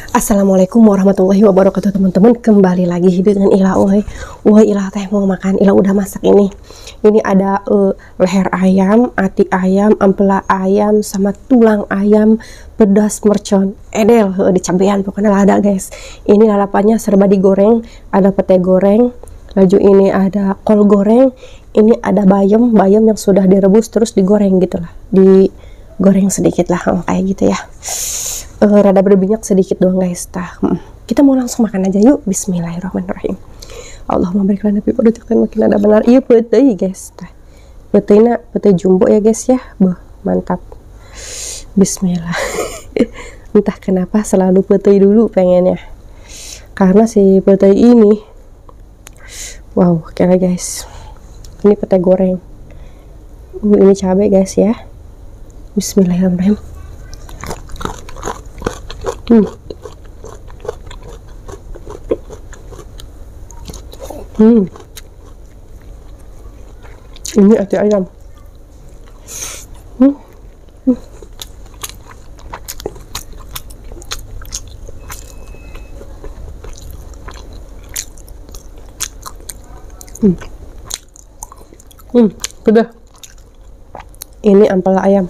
Assalamualaikum warahmatullahi wabarakatuh teman-teman. Kembali lagi dengan Ila. Woi Ila teh mau makan. Ila udah masak ini. Ini ada leher ayam, ati ayam, ampela ayam, sama tulang ayam, pedas mercon, edel dicabean pokoknya lah ada guys. Ini lalapannya serba digoreng. Ada pete goreng, laju ini ada kol goreng, ini ada bayam yang sudah direbus terus digoreng gitu lah, digoreng sedikit lah kayak gitu ya. Rada berminyak sedikit doang guys. Kita mau langsung makan aja yuk. Bismillahirrahmanirrahim. Allahumma barik lana fi perujukkan makin ada benar. Iya petei guys. Peteinya petei jumbo ya guys ya. Mantap. Bismillah. Entah kenapa selalu petei dulu pengennya. Karena si petei ini wow, oke lah guys. Ini pete goreng. Ini cabai guys ya. Bismillahirrahmanirrahim. Ini ati ayam. Udah. Ini ampela ayam.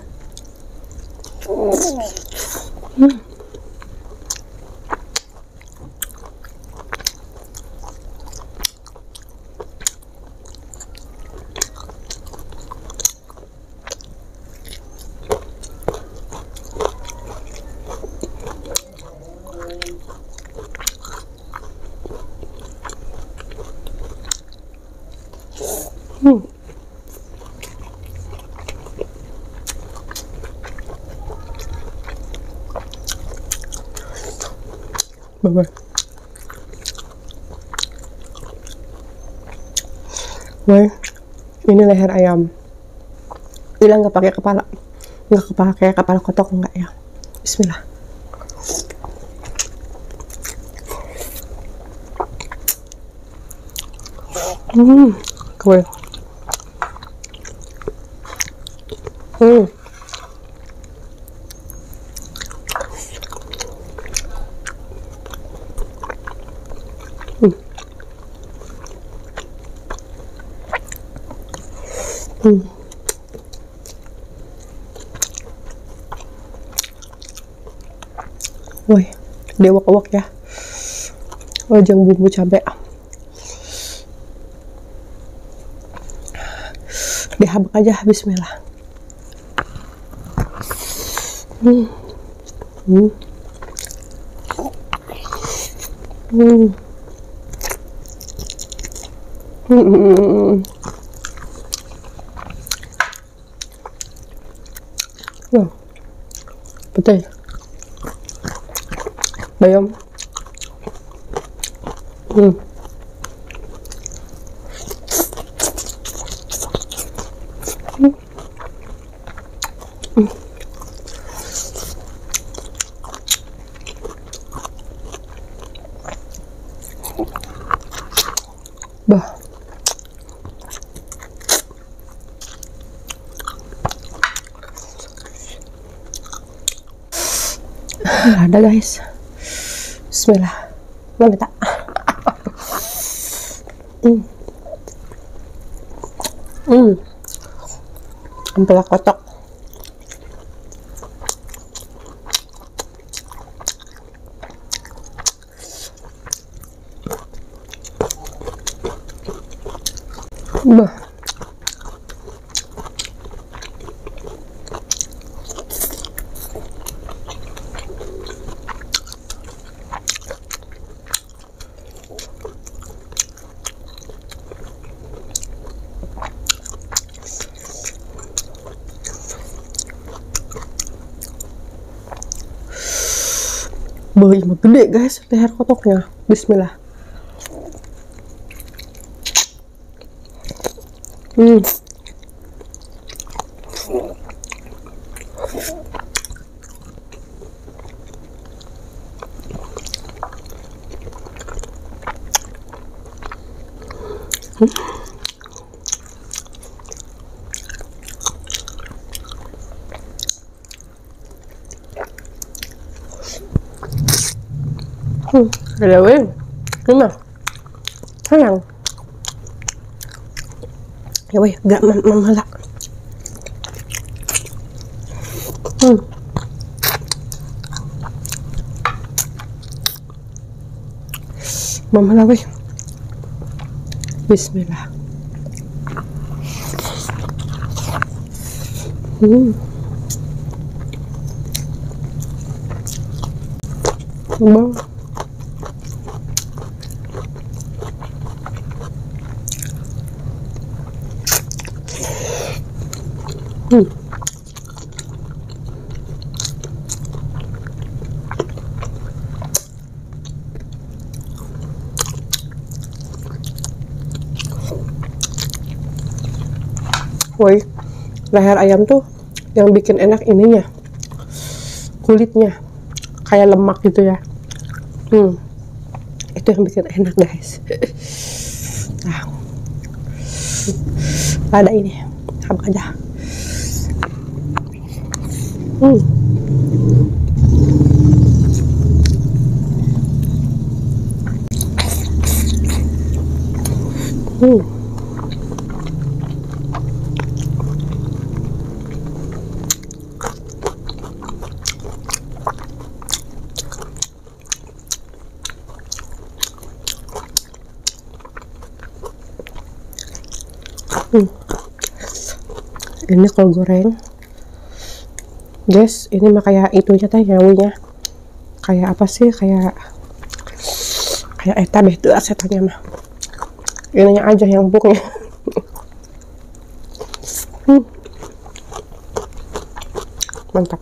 Bye-bye. Wah, ini leher ayam. Bilang nggak pakai kepala, nggak pakai kepala kotok enggak ya. Bismillah. Cool. Woi, dewek-wek ya. Jangan bumbu cabai. Dihabak aja. Bismillah. Wah, betul. Bayam. Bah. Ada guys. Bismillah. Mana tak? Ampela kotok. Bah. Bayi mah gede guys leher kotoknya. Bismillah. Ada weh, gimana? Sayang. Ya weh, gak malah. Mama weh. Bismillah. Bang. Woi, leher ayam tuh yang bikin enak ininya, kulitnya kayak lemak gitu ya. Itu yang bikin enak guys. Nah, ada ini, apa aja. Ini kalau goreng guys, ini mah kayak itunya teh nyawinya kayak apa sih, kayak eta deh tuh asetannya mah, ininya aja yang empuknya. Mantap.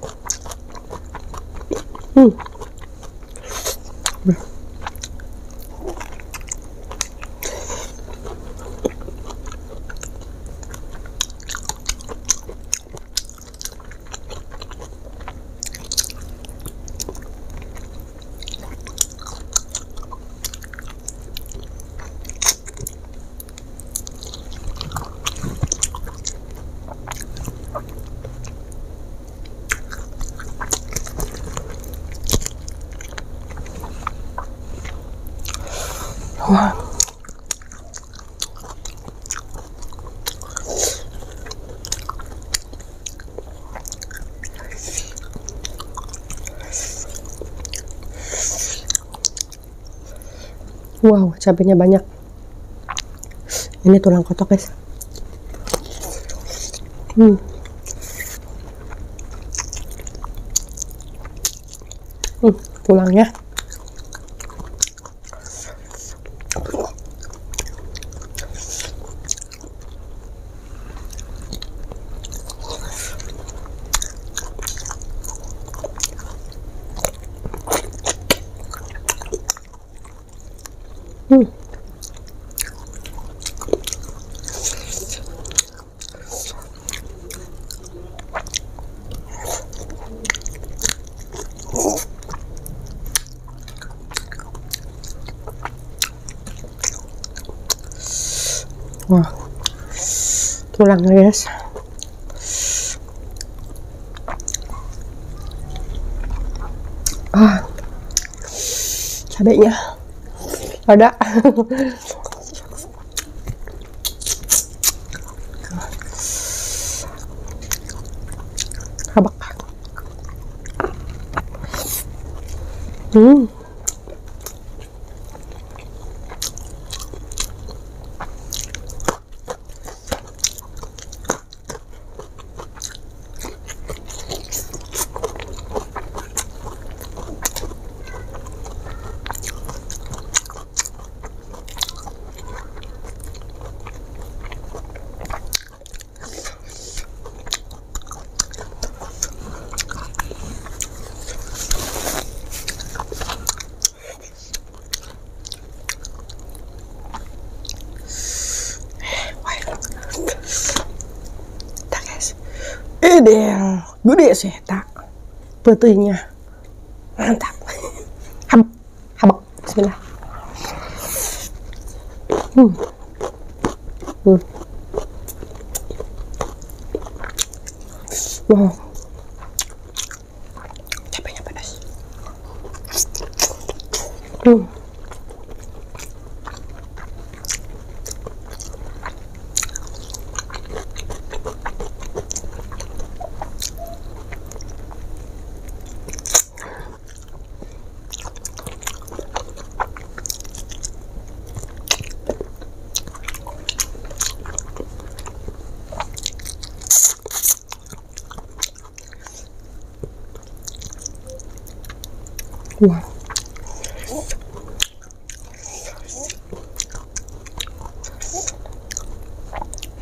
Wah. Wow, cabenya banyak. Ini tulang kotok guys. Tulangnya. Wah, tulangnya guys. Cabenya ada. Habak. Ideal, gede sih tak petinya, mantap. Habak, bismillah. Wow, cabenya pedas. Wah.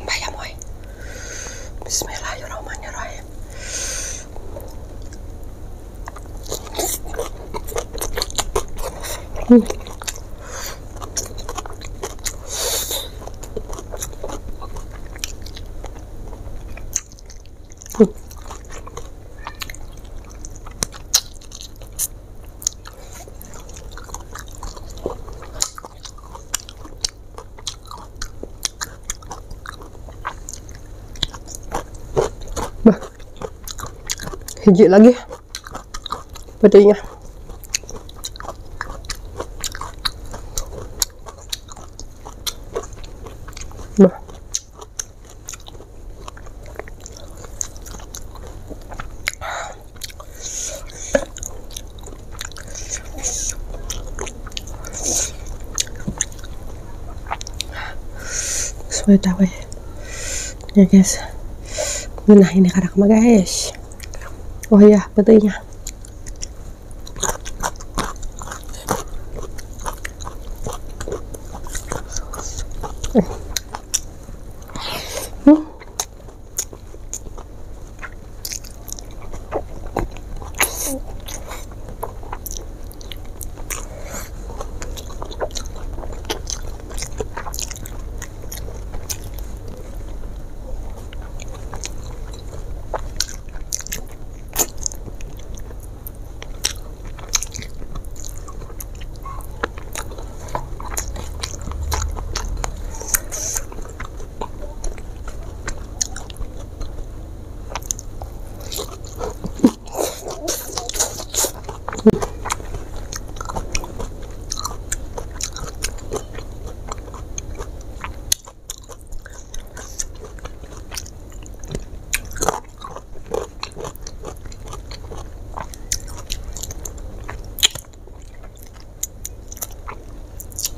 Bayam woy. Bismillahirrahmanirrahim. Bah, hiji lagi pedenya. Bah, sesuai tahu ya guys. Nah ini karak mah guys. Oh ya betulnya.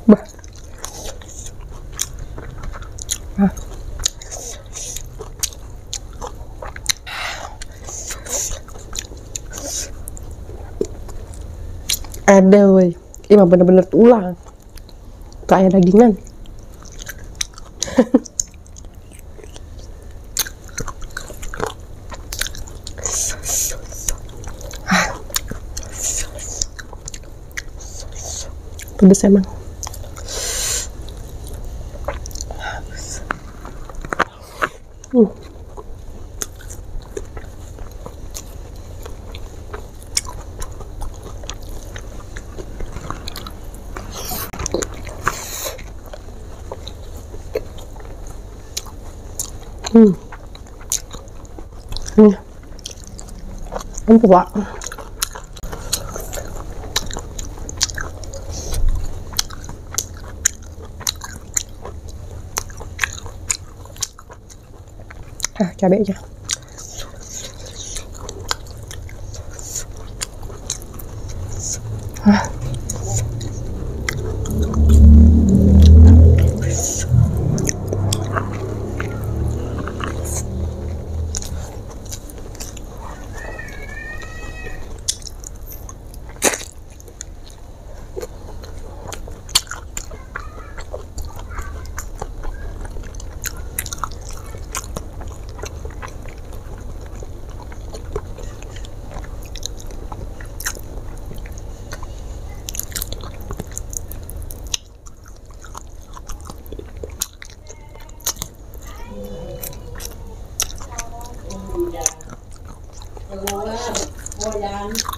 Bah. Ah. Ada woi, ini mah bener-bener tulang kayak dagingan. Pedes emang. Empuk Pak. Cabai aja. Mau